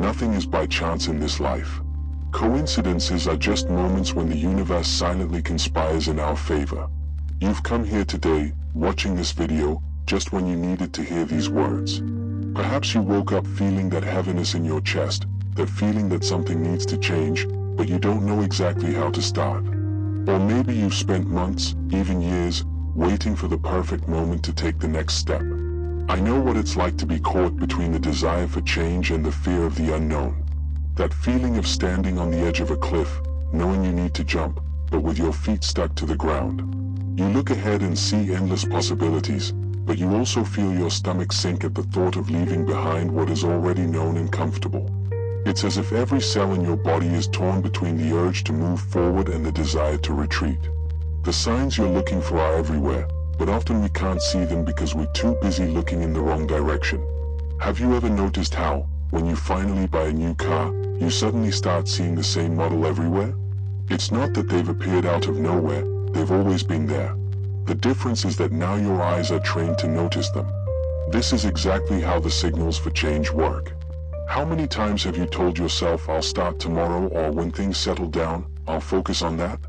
Nothing is by chance in this life. Coincidences are just moments when the universe silently conspires in our favor. You've come here today, watching this video, just when you needed to hear these words. Perhaps you woke up feeling that heaviness in your chest, that feeling that something needs to change, but you don't know exactly how to start. Or maybe you've spent months, even years, waiting for the perfect moment to take the next step. I know what it's like to be caught between the desire for change and the fear of the unknown. That feeling of standing on the edge of a cliff, knowing you need to jump, but with your feet stuck to the ground. You look ahead and see endless possibilities, but you also feel your stomach sink at the thought of leaving behind what is already known and comfortable. It's as if every cell in your body is torn between the urge to move forward and the desire to retreat. The signs you're looking for are everywhere, but often we can't see them because we're too busy looking in the wrong direction. Have you ever noticed how, when you finally buy a new car, you suddenly start seeing the same model everywhere? It's not that they've appeared out of nowhere, they've always been there. The difference is that now your eyes are trained to notice them. This is exactly how the signals for change work. How many times have you told yourself, I'll start tomorrow, or when things settle down, I'll focus on that?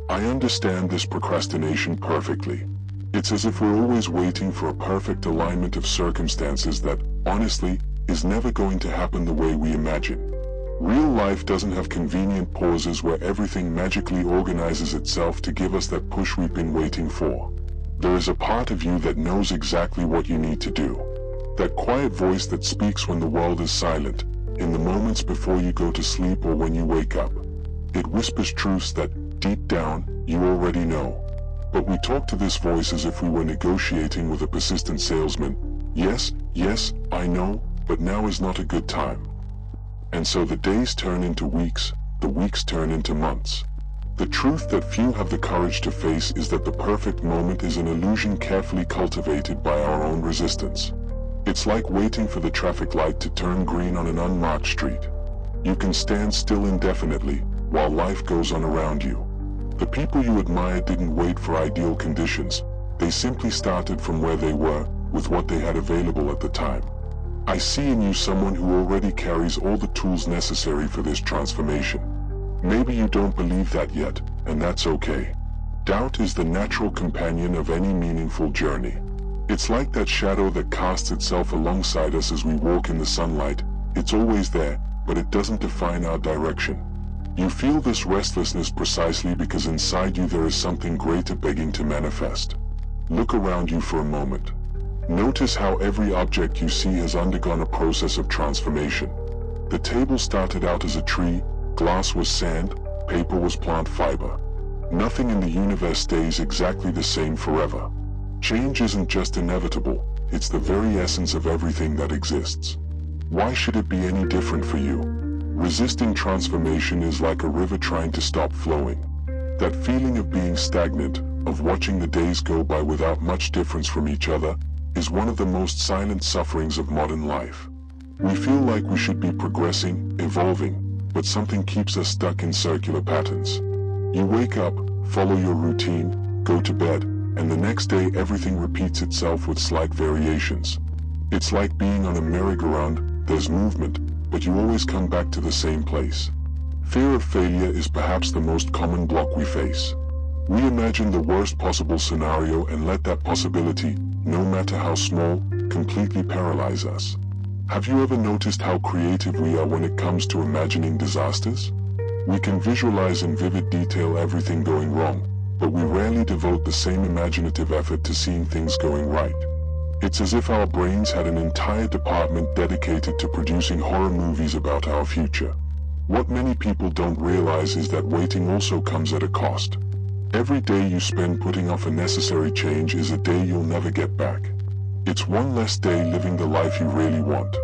I understand this procrastination perfectly. It's as if we're always waiting for a perfect alignment of circumstances that, honestly, is never going to happen the way we imagine. Real life doesn't have convenient pauses where everything magically organizes itself to give us that push we've been waiting for. There is a part of you that knows exactly what you need to do. That quiet voice that speaks when the world is silent, in the moments before you go to sleep or when you wake up. It whispers truths that, deep down, you already know. But we talk to this voice as if we were negotiating with a persistent salesman. Yes, I know, but now is not a good time. And so the days turn into weeks, the weeks turn into months. The truth that few have the courage to face is that the perfect moment is an illusion carefully cultivated by our own resistance. It's like waiting for the traffic light to turn green on an unmarked street. You can stand still indefinitely, while life goes on around you. The people you admire didn't wait for ideal conditions, they simply started from where they were, with what they had available at the time. I see in you someone who already carries all the tools necessary for this transformation. Maybe you don't believe that yet, and that's okay. Doubt is the natural companion of any meaningful journey. It's like that shadow that casts itself alongside us as we walk in the sunlight. It's always there, but it doesn't define our direction. You feel this restlessness precisely because inside you there is something greater begging to manifest. Look around you for a moment. Notice how every object you see has undergone a process of transformation. The table started out as a tree, glass was sand, paper was plant fiber. Nothing in the universe stays exactly the same forever. Change isn't just inevitable, it's the very essence of everything that exists. Why should it be any different for you? Resisting transformation is like a river trying to stop flowing. That feeling of being stagnant, of watching the days go by without much difference from each other, is one of the most silent sufferings of modern life. We feel like we should be progressing, evolving, but something keeps us stuck in circular patterns. You wake up, follow your routine, go to bed, and the next day everything repeats itself with slight variations. It's like being on a merry-go-round, there's movement, but you always come back to the same place. Fear of failure is perhaps the most common block we face. We imagine the worst possible scenario and let that possibility, no matter how small, completely paralyze us. Have you ever noticed how creative we are when it comes to imagining disasters? We can visualize in vivid detail everything going wrong, but we rarely devote the same imaginative effort to seeing things going right. It's as if our brains had an entire department dedicated to producing horror movies about our future. What many people don't realize is that waiting also comes at a cost. Every day you spend putting off a necessary change is a day you'll never get back. It's one less day living the life you really want.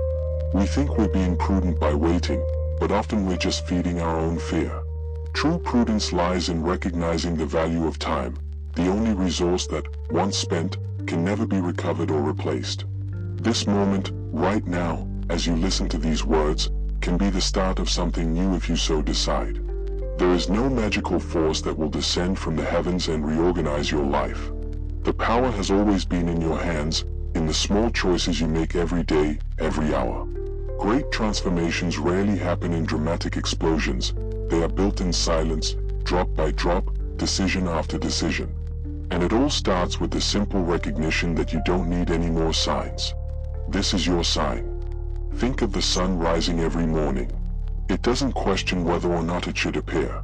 We think we're being prudent by waiting, but often we're just feeding our own fear. True prudence lies in recognizing the value of time, the only resource that, once spent, can never be recovered or replaced. This moment, right now, as you listen to these words, can be the start of something new if you so decide. There is no magical force that will descend from the heavens and reorganize your life. The power has always been in your hands, in the small choices you make every day, every hour. Great transformations rarely happen in dramatic explosions. They are built in silence, drop by drop, decision after decision. And it all starts with the simple recognition that you don't need any more signs. This is your sign. Think of the sun rising every morning. It doesn't question whether or not it should appear.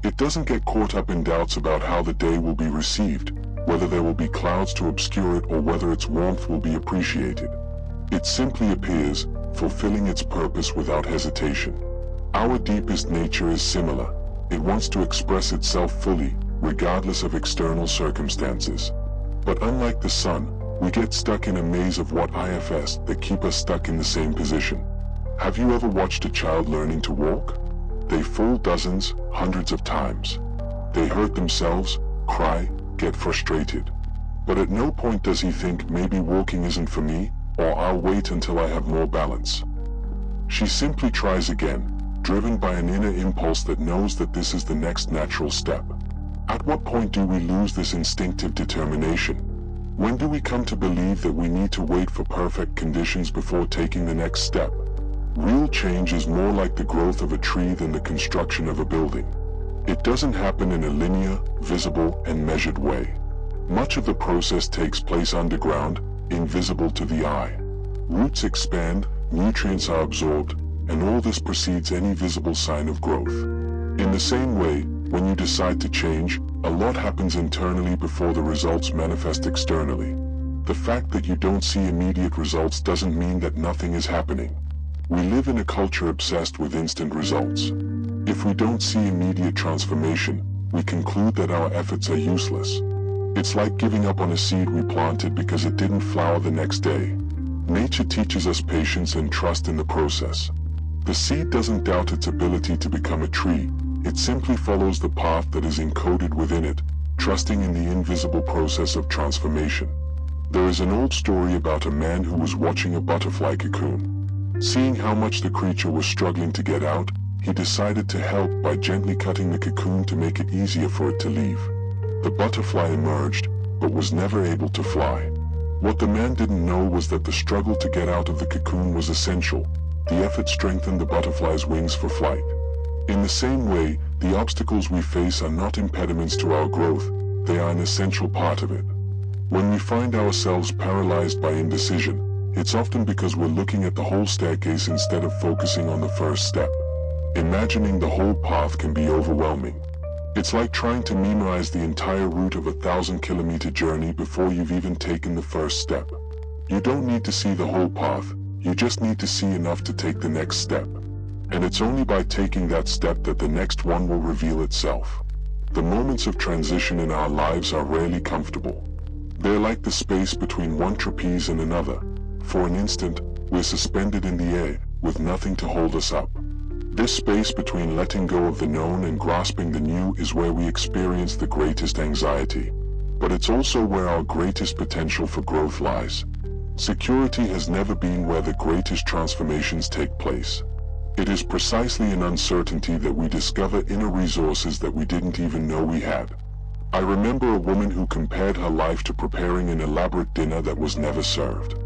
It doesn't get caught up in doubts about how the day will be received, whether there will be clouds to obscure it or whether its warmth will be appreciated. It simply appears, fulfilling its purpose without hesitation. Our deepest nature is similar. It wants to express itself fully, regardless of external circumstances. But unlike the sun, we get stuck in a maze of what ifs that keep us stuck in the same position. Have you ever watched a child learning to walk? They fall dozens, hundreds of times. They hurt themselves, cry, get frustrated. But at no point does he think maybe walking isn't for me, or I'll wait until I have more balance. She simply tries again, driven by an inner impulse that knows that this is the next natural step. At what point do we lose this instinctive determination? When do we come to believe that we need to wait for perfect conditions before taking the next step? Real change is more like the growth of a tree than the construction of a building. It doesn't happen in a linear, visible, and measured way. Much of the process takes place underground, invisible to the eye. Roots expand, nutrients are absorbed, and all this precedes any visible sign of growth. In the same way, when you decide to change, a lot happens internally before the results manifest externally. The fact that you don't see immediate results doesn't mean that nothing is happening. We live in a culture obsessed with instant results. If we don't see immediate transformation, we conclude that our efforts are useless. It's like giving up on a seed we planted because it didn't flower the next day. Nature teaches us patience and trust in the process. The seed doesn't doubt its ability to become a tree. It simply follows the path that is encoded within it, trusting in the invisible process of transformation. There is an old story about a man who was watching a butterfly cocoon. Seeing how much the creature was struggling to get out, he decided to help by gently cutting the cocoon to make it easier for it to leave. The butterfly emerged, but was never able to fly. What the man didn't know was that the struggle to get out of the cocoon was essential. The effort strengthened the butterfly's wings for flight. In the same way, the obstacles we face are not impediments to our growth, they are an essential part of it. When we find ourselves paralyzed by indecision, it's often because we're looking at the whole staircase instead of focusing on the first step. Imagining the whole path can be overwhelming. It's like trying to memorize the entire route of a 1,000-kilometer journey before you've even taken the first step. You don't need to see the whole path, you just need to see enough to take the next step. And it's only by taking that step that the next one will reveal itself. The moments of transition in our lives are rarely comfortable. They're like the space between one trapeze and another. For an instant, we're suspended in the air, with nothing to hold us up. This space between letting go of the known and grasping the new is where we experience the greatest anxiety. But it's also where our greatest potential for growth lies. Security has never been where the greatest transformations take place. It is precisely in uncertainty that we discover inner resources that we didn't even know we had. I remember a woman who compared her life to preparing an elaborate dinner that was never served.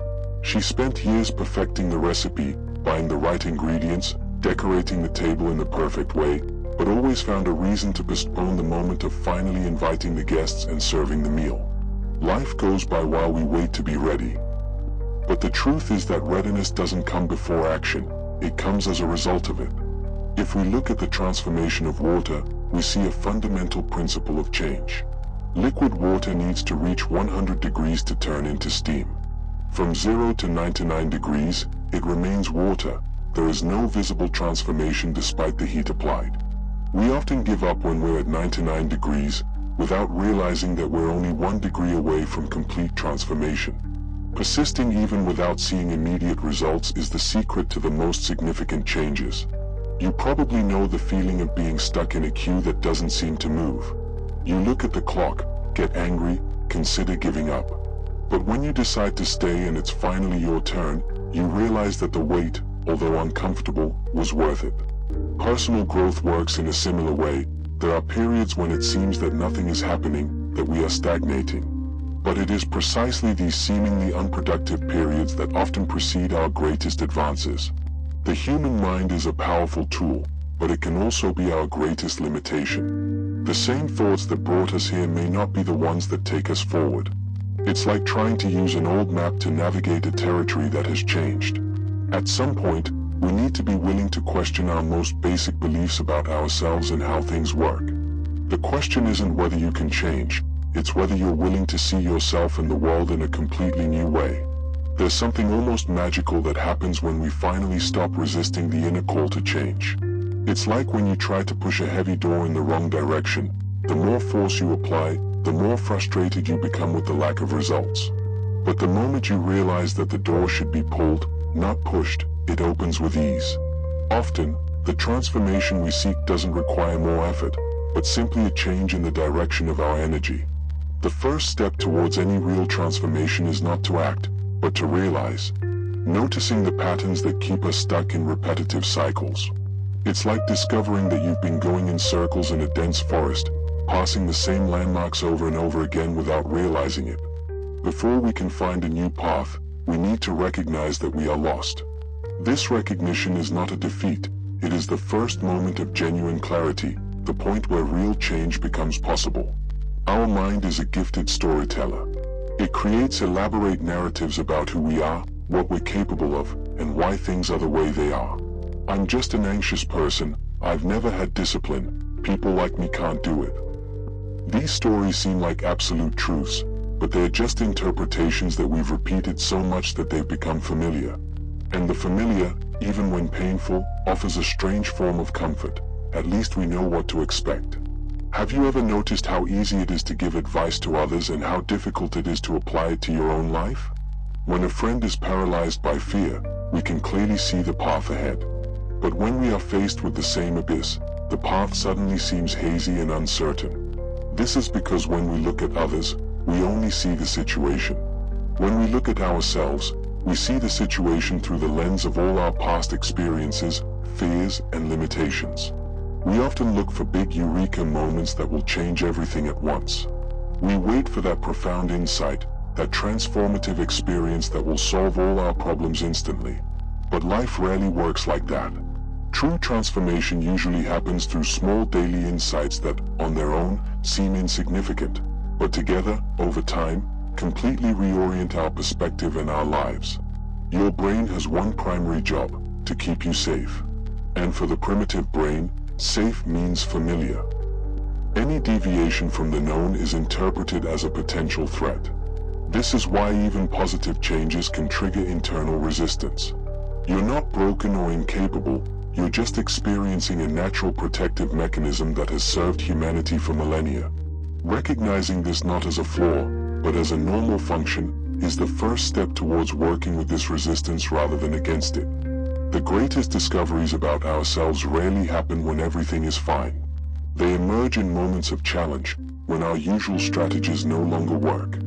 She spent years perfecting the recipe, buying the right ingredients, decorating the table in the perfect way, but always found a reason to postpone the moment of finally inviting the guests and serving the meal. Life goes by while we wait to be ready. But the truth is that readiness doesn't come before action, it comes as a result of it. If we look at the transformation of water, we see a fundamental principle of change. Liquid water needs to reach 100 degrees to turn into steam. From 0 to 99 degrees, it remains water. There is no visible transformation despite the heat applied. We often give up when we're at 99 degrees, without realizing that we're only 1 degree away from complete transformation. Persisting even without seeing immediate results is the secret to the most significant changes. You probably know the feeling of being stuck in a queue that doesn't seem to move. You look at the clock, get angry, consider giving up. But when you decide to stay and it's finally your turn, you realize that the wait, although uncomfortable, was worth it. Personal growth works in a similar way. There are periods when it seems that nothing is happening, that we are stagnating. But it is precisely these seemingly unproductive periods that often precede our greatest advances. The human mind is a powerful tool, but it can also be our greatest limitation. The same thoughts that brought us here may not be the ones that take us forward. It's like trying to use an old map to navigate a territory that has changed. At some point, we need to be willing to question our most basic beliefs about ourselves and how things work. The question isn't whether you can change, it's whether you're willing to see yourself and the world in a completely new way. There's something almost magical that happens when we finally stop resisting the inner call to change. It's like when you try to push a heavy door in the wrong direction. The more force you apply, the more frustrated you become with the lack of results. But the moment you realize that the door should be pulled, not pushed, it opens with ease. Often, the transformation we seek doesn't require more effort, but simply a change in the direction of our energy. The first step towards any real transformation is not to act, but to realize. Noticing the patterns that keep us stuck in repetitive cycles. It's like discovering that you've been going in circles in a dense forest, passing the same landmarks over and over again without realizing it. Before we can find a new path, we need to recognize that we are lost. This recognition is not a defeat, it is the first moment of genuine clarity, the point where real change becomes possible. Our mind is a gifted storyteller. It creates elaborate narratives about who we are, what we're capable of, and why things are the way they are. I'm just an anxious person, I've never had discipline, people like me can't do it. These stories seem like absolute truths, but they're just interpretations that we've repeated so much that they've become familiar. And the familiar, even when painful, offers a strange form of comfort. At least we know what to expect. Have you ever noticed how easy it is to give advice to others and how difficult it is to apply it to your own life? When a friend is paralyzed by fear, we can clearly see the path ahead. But when we are faced with the same abyss, the path suddenly seems hazy and uncertain. This is because when we look at others, we only see the situation. When we look at ourselves, we see the situation through the lens of all our past experiences, fears, and limitations. We often look for big eureka moments that will change everything at once. We wait for that profound insight, that transformative experience that will solve all our problems instantly. But life rarely works like that. True transformation usually happens through small daily insights that, on their own, seem insignificant, but together, over time, completely reorient our perspective and our lives. Your brain has one primary job, to keep you safe. And for the primitive brain, safe means familiar. Any deviation from the known is interpreted as a potential threat. This is why even positive changes can trigger internal resistance. You're not broken or incapable, you're just experiencing a natural protective mechanism that has served humanity for millennia. Recognizing this not as a flaw, but as a normal function, is the first step towards working with this resistance rather than against it. The greatest discoveries about ourselves rarely happen when everything is fine. They emerge in moments of challenge, when our usual strategies no longer work.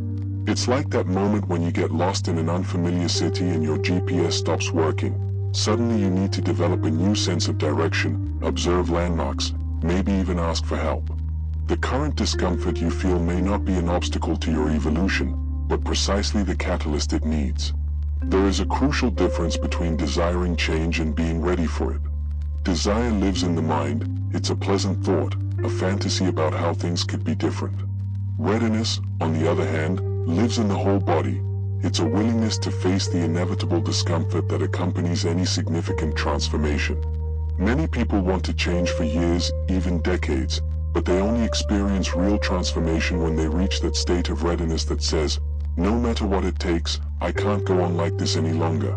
It's like that moment when you get lost in an unfamiliar city and your GPS stops working. Suddenly you need to develop a new sense of direction, observe landmarks, maybe even ask for help. The current discomfort you feel may not be an obstacle to your evolution, but precisely the catalyst it needs. There is a crucial difference between desiring change and being ready for it. Desire lives in the mind, it's a pleasant thought, a fantasy about how things could be different. Readiness, on the other hand, lives in the whole body. It's a willingness to face the inevitable discomfort that accompanies any significant transformation. Many people want to change for years, even decades, but they only experience real transformation when they reach that state of readiness that says, no matter what it takes, I can't go on like this any longer.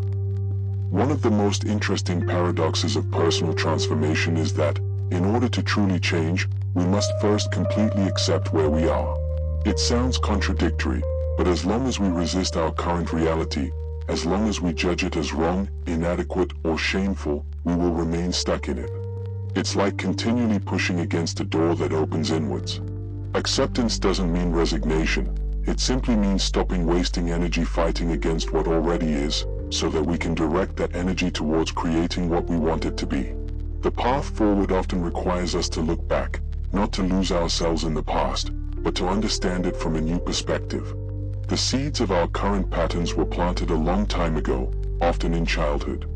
One of the most interesting paradoxes of personal transformation is that, in order to truly change, we must first completely accept where we are. It sounds contradictory, but as long as we resist our current reality, as long as we judge it as wrong, inadequate, or shameful, we will remain stuck in it. It's like continually pushing against a door that opens inwards. Acceptance doesn't mean resignation. It simply means stopping wasting energy fighting against what already is, so that we can direct that energy towards creating what we want it to be. The path forward often requires us to look back, not to lose ourselves in the past, but to understand it from a new perspective. The seeds of our current patterns were planted a long time ago, often in childhood.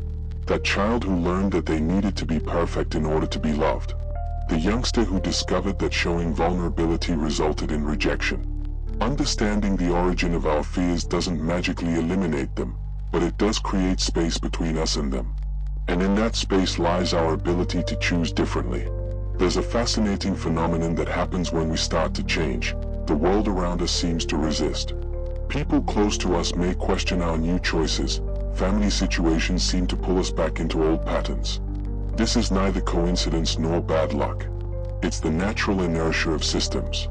That child who learned that they needed to be perfect in order to be loved. The youngster who discovered that showing vulnerability resulted in rejection. Understanding the origin of our fears doesn't magically eliminate them, but it does create space between us and them. And in that space lies our ability to choose differently. There's a fascinating phenomenon that happens when we start to change. The world around us seems to resist. People close to us may question our new choices. Family situations seem to pull us back into old patterns. This is neither coincidence nor bad luck. It's the natural inertia of systems.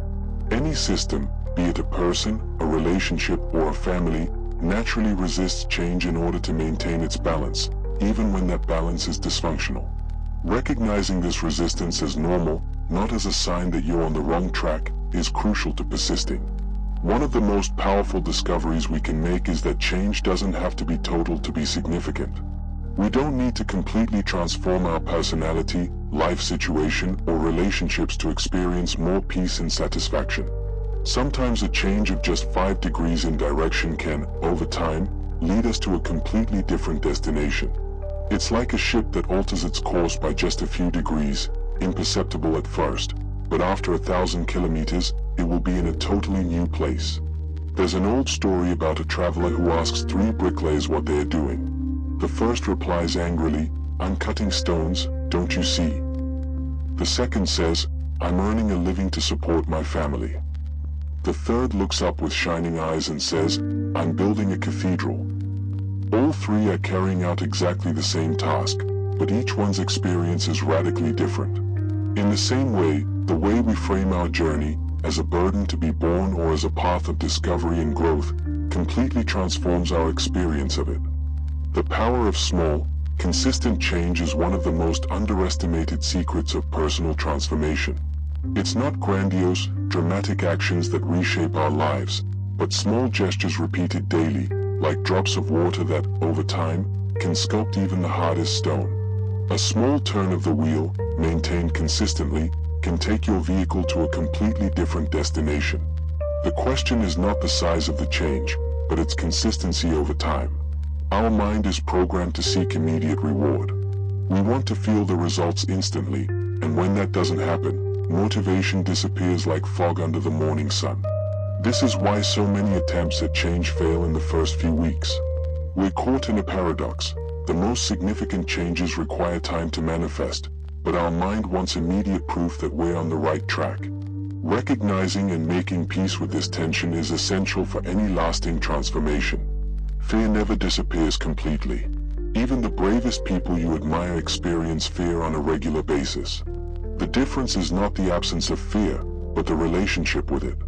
Any system, be it a person, a relationship, or a family, naturally resists change in order to maintain its balance, even when that balance is dysfunctional. Recognizing this resistance as normal, not as a sign that you're on the wrong track, is crucial to persisting. One of the most powerful discoveries we can make is that change doesn't have to be total to be significant. We don't need to completely transform our personality, life situation, or relationships to experience more peace and satisfaction. Sometimes a change of just 5 degrees in direction can, over time, lead us to a completely different destination. It's like a ship that alters its course by just a few degrees, imperceptible at first, but after 1,000 kilometers, it will be in a totally new place. There's an old story about a traveler who asks 3 bricklayers what they are doing. The first replies angrily, "I'm cutting stones, don't you see?" The second says, "I'm earning a living to support my family." The third looks up with shining eyes and says, "I'm building a cathedral." All 3 are carrying out exactly the same task, but each one's experience is radically different. In the same way, the way we frame our journey, as a burden to be borne or as a path of discovery and growth, completely transforms our experience of it. The power of small, consistent change is one of the most underestimated secrets of personal transformation. It's not grandiose, dramatic actions that reshape our lives, but small gestures repeated daily, like drops of water that, over time, can sculpt even the hardest stone. A small turn of the wheel, maintained consistently, can take your vehicle to a completely different destination. The question is not the size of the change, but its consistency over time. Our mind is programmed to seek immediate reward. We want to feel the results instantly, and when that doesn't happen, motivation disappears like fog under the morning sun. This is why so many attempts at change fail in the first few weeks. We're caught in a paradox. The most significant changes require time to manifest, but our mind wants immediate proof that we're on the right track. Recognizing and making peace with this tension is essential for any lasting transformation. Fear never disappears completely. Even the bravest people you admire experience fear on a regular basis. The difference is not the absence of fear, but the relationship with it.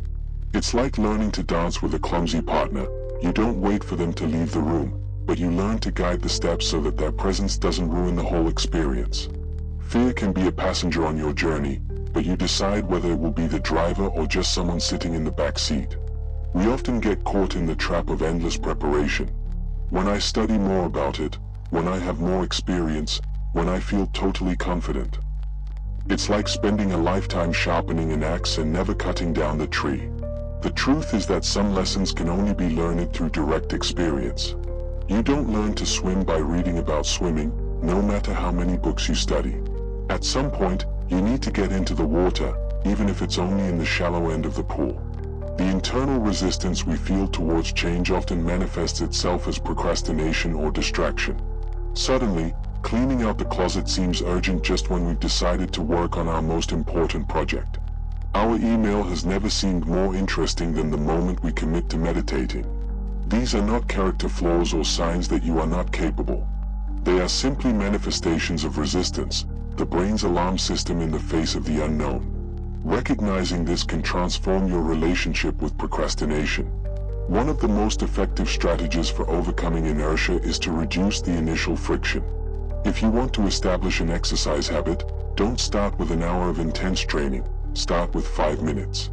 It's like learning to dance with a clumsy partner. You don't wait for them to leave the room, but you learn to guide the steps so that their presence doesn't ruin the whole experience. Fear can be a passenger on your journey, but you decide whether it will be the driver or just someone sitting in the back seat. We often get caught in the trap of endless preparation. When I study more about it, when I have more experience, when I feel totally confident. It's like spending a lifetime sharpening an axe and never cutting down the tree. The truth is that some lessons can only be learned through direct experience. You don't learn to swim by reading about swimming, no matter how many books you study. At some point, you need to get into the water, even if it's only in the shallow end of the pool. The internal resistance we feel towards change often manifests itself as procrastination or distraction. Suddenly, cleaning out the closet seems urgent just when we've decided to work on our most important project. Our email has never seemed more interesting than the moment we commit to meditating. These are not character flaws or signs that you are not capable. They are simply manifestations of resistance, the brain's alarm system in the face of the unknown. Recognizing this can transform your relationship with procrastination. One of the most effective strategies for overcoming inertia is to reduce the initial friction. If you want to establish an exercise habit, don't start with an hour of intense training. Start with 5 minutes.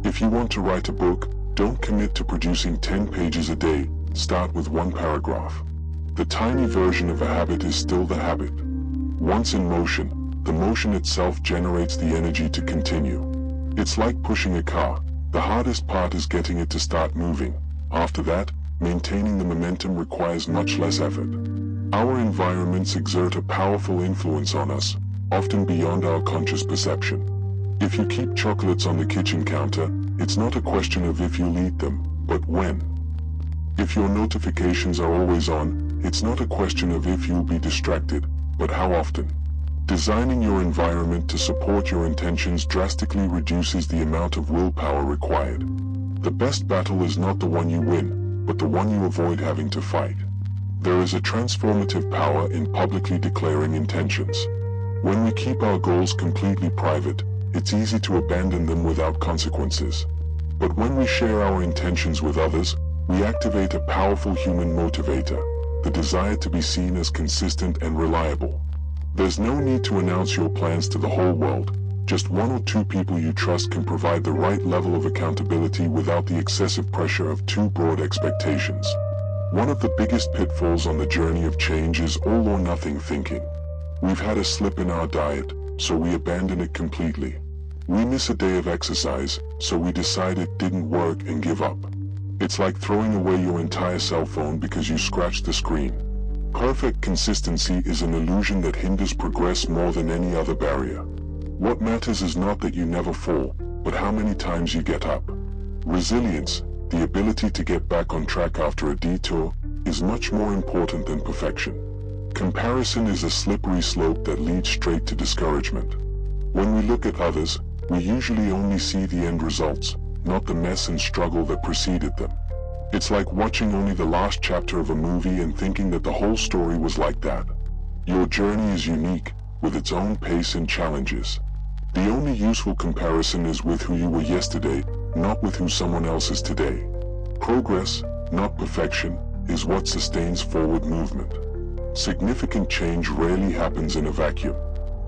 If you want to write a book, don't commit to producing 10 pages a day. Start with 1 paragraph. The tiny version of a habit is still the habit. Once in motion, the motion itself generates the energy to continue. It's like pushing a car. The hardest part is getting it to start moving. After that, maintaining the momentum requires much less effort. Our environments exert a powerful influence on us, often beyond our conscious perception. If you keep chocolates on the kitchen counter, it's not a question of if you'll eat them, but when. If your notifications are always on, it's not a question of if you'll be distracted, but how often. Designing your environment to support your intentions drastically reduces the amount of willpower required. The best battle is not the one you win, but the one you avoid having to fight. There is a transformative power in publicly declaring intentions. When we keep our goals completely private, it's easy to abandon them without consequences. But when we share our intentions with others, we activate a powerful human motivator, the desire to be seen as consistent and reliable. There's no need to announce your plans to the whole world. Just one or two people you trust can provide the right level of accountability without the excessive pressure of too broad expectations. One of the biggest pitfalls on the journey of change is all or nothing thinking. We've had a slip in our diet, so we abandon it completely. We miss a day of exercise, so we decide it didn't work and give up. It's like throwing away your entire cell phone because you scratched the screen. Perfect consistency is an illusion that hinders progress more than any other barrier. What matters is not that you never fall, but how many times you get up. Resilience, the ability to get back on track after a detour, is much more important than perfection. Comparison is a slippery slope that leads straight to discouragement. When we look at others, we usually only see the end results, not the mess and struggle that preceded them. It's like watching only the last chapter of a movie and thinking that the whole story was like that. Your journey is unique, with its own pace and challenges. The only useful comparison is with who you were yesterday, not with who someone else is today. Progress, not perfection, is what sustains forward movement. Significant change rarely happens in a vacuum.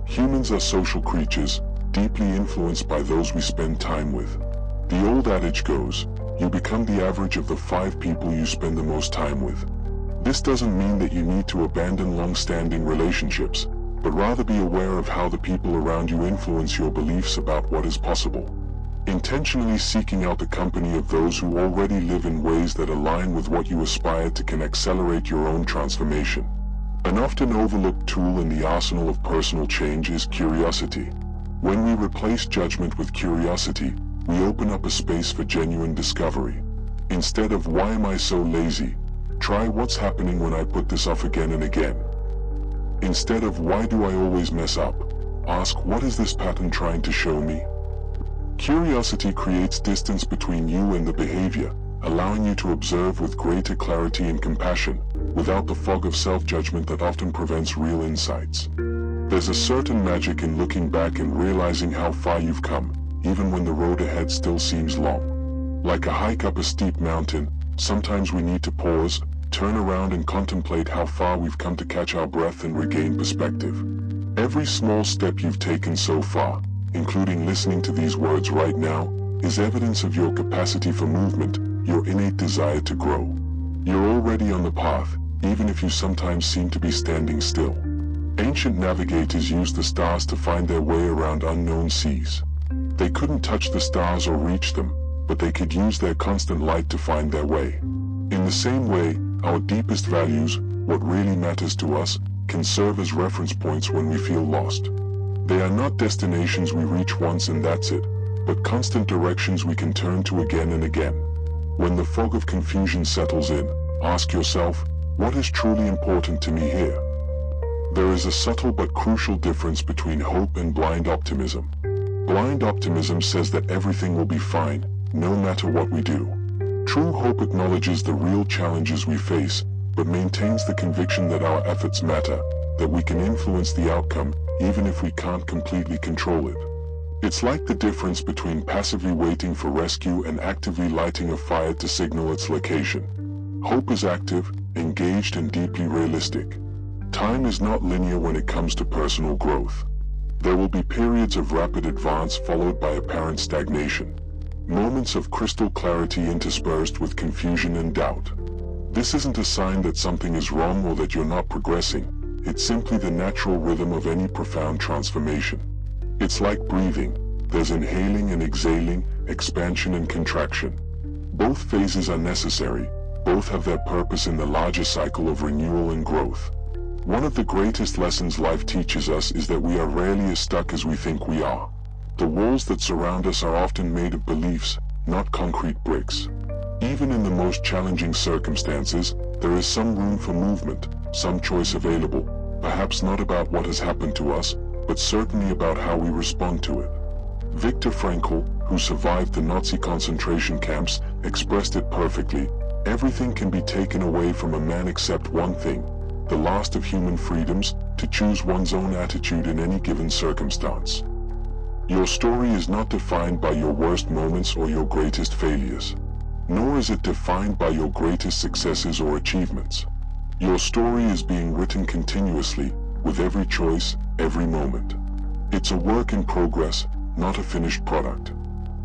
Humans are social creatures, deeply influenced by those we spend time with. The old adage goes, you become the average of the 5 people you spend the most time with. This doesn't mean that you need to abandon long-standing relationships, but rather be aware of how the people around you influence your beliefs about what is possible. Intentionally seeking out the company of those who already live in ways that align with what you aspire to can accelerate your own transformation. An often overlooked tool in the arsenal of personal change is curiosity. When we replace judgment with curiosity, we open up a space for genuine discovery. Instead of "why am I so lazy?" try "what's happening when I put this off again and again?" Instead of "why do I always mess up?" ask "what is this pattern trying to show me?" Curiosity creates distance between you and the behavior, allowing you to observe with greater clarity and compassion, without the fog of self-judgment that often prevents real insights. There's a certain magic in looking back and realizing how far you've come, even when the road ahead still seems long. Like a hike up a steep mountain, sometimes we need to pause, turn around and contemplate how far we've come to catch our breath and regain perspective. Every small step you've taken so far, including listening to these words right now, is evidence of your capacity for movement, your innate desire to grow. You're already on the path, even if you sometimes seem to be standing still. Ancient navigators used the stars to find their way around unknown seas. They couldn't touch the stars or reach them, but they could use their constant light to find their way. In the same way, our deepest values, what really matters to us, can serve as reference points when we feel lost. They are not destinations we reach once and that's it, but constant directions we can turn to again and again. When the fog of confusion settles in, ask yourself, what is truly important to me here? There is a subtle but crucial difference between hope and blind optimism. Blind optimism says that everything will be fine, no matter what we do. True hope acknowledges the real challenges we face, but maintains the conviction that our efforts matter, that we can influence the outcome, even if we can't completely control it. It's like the difference between passively waiting for rescue and actively lighting a fire to signal its location. Hope is active, engaged, and deeply realistic. Time is not linear when it comes to personal growth. There will be periods of rapid advance followed by apparent stagnation. Moments of crystal clarity interspersed with confusion and doubt. This isn't a sign that something is wrong or that you're not progressing. It's simply the natural rhythm of any profound transformation. It's like breathing. There's inhaling and exhaling, expansion and contraction. Both phases are necessary. Both have their purpose in the larger cycle of renewal and growth. One of the greatest lessons life teaches us is that we are rarely as stuck as we think we are. The walls that surround us are often made of beliefs, not concrete bricks. Even in the most challenging circumstances, there is some room for movement, some choice available, perhaps not about what has happened to us, but certainly about how we respond to it. Viktor Frankl, who survived the Nazi concentration camps, expressed it perfectly: everything can be taken away from a man except one thing, the last of human freedoms, to choose one's own attitude in any given circumstance. Your story is not defined by your worst moments or your greatest failures, nor is it defined by your greatest successes or achievements. Your story is being written continuously, with every choice, every moment. It's a work in progress, not a finished product.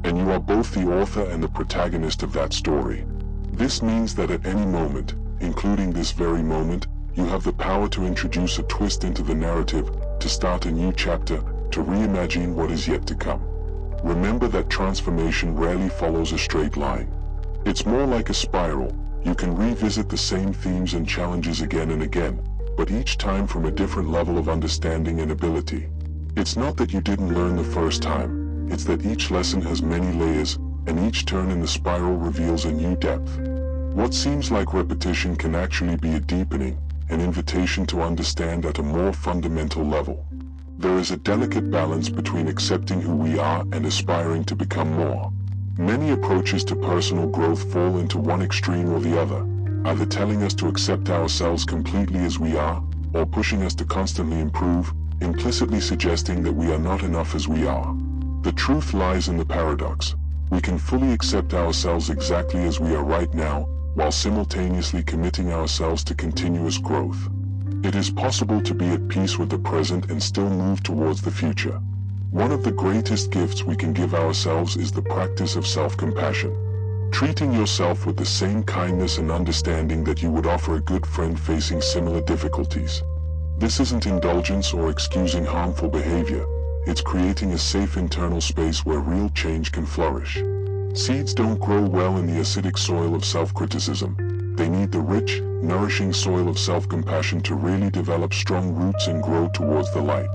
And you are both the author and the protagonist of that story. This means that at any moment, including this very moment, you have the power to introduce a twist into the narrative, to start a new chapter, to reimagine what is yet to come. Remember that transformation rarely follows a straight line. It's more like a spiral. You can revisit the same themes and challenges again and again, but each time from a different level of understanding and ability. It's not that you didn't learn the first time, it's that each lesson has many layers, and each turn in the spiral reveals a new depth. What seems like repetition can actually be a deepening, an invitation to understand at a more fundamental level. There is a delicate balance between accepting who we are and aspiring to become more. Many approaches to personal growth fall into one extreme or the other, either telling us to accept ourselves completely as we are, or pushing us to constantly improve, implicitly suggesting that we are not enough as we are. The truth lies in the paradox. We can fully accept ourselves exactly as we are right now, while simultaneously committing ourselves to continuous growth. It is possible to be at peace with the present and still move towards the future. One of the greatest gifts we can give ourselves is the practice of self-compassion. Treating yourself with the same kindness and understanding that you would offer a good friend facing similar difficulties. This isn't indulgence or excusing harmful behavior. It's creating a safe internal space where real change can flourish. Seeds don't grow well in the acidic soil of self-criticism. They need the rich, nourishing soil of self-compassion to really develop strong roots and grow towards the light.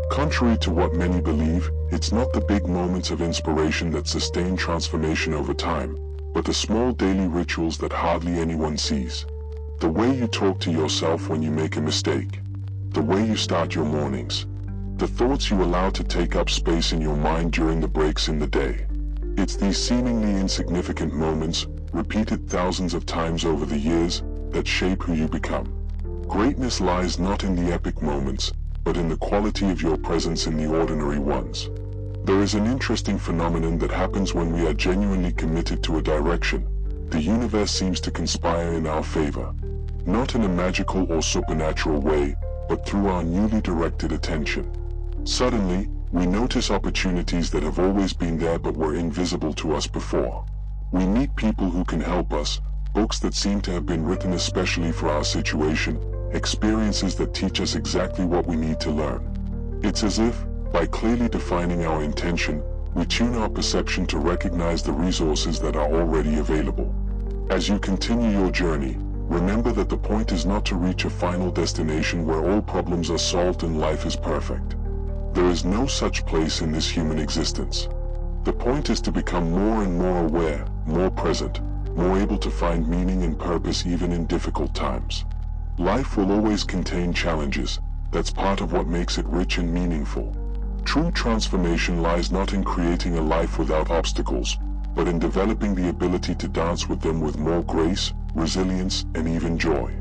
Contrary to what many believe, it's not the big moments of inspiration that sustain transformation over time, but the small daily rituals that hardly anyone sees. The way you talk to yourself when you make a mistake. The way you start your mornings. The thoughts you allow to take up space in your mind during the breaks in the day. It's these seemingly insignificant moments, repeated thousands of times over the years, that shape who you become. Greatness lies not in the epic moments, but in the quality of your presence in the ordinary ones. There is an interesting phenomenon that happens when we are genuinely committed to a direction. The universe seems to conspire in our favor. Not in a magical or supernatural way, but through our newly directed attention. Suddenly, we notice opportunities that have always been there but were invisible to us before. We meet people who can help us, books that seem to have been written especially for our situation, experiences that teach us exactly what we need to learn. It's as if, by clearly defining our intention, we tune our perception to recognize the resources that are already available. As you continue your journey, remember that the point is not to reach a final destination where all problems are solved and life is perfect. There is no such place in this human existence. The point is to become more and more aware, more present, more able to find meaning and purpose even in difficult times. Life will always contain challenges. That's part of what makes it rich and meaningful. True transformation lies not in creating a life without obstacles, but in developing the ability to dance with them with more grace, resilience, and even joy.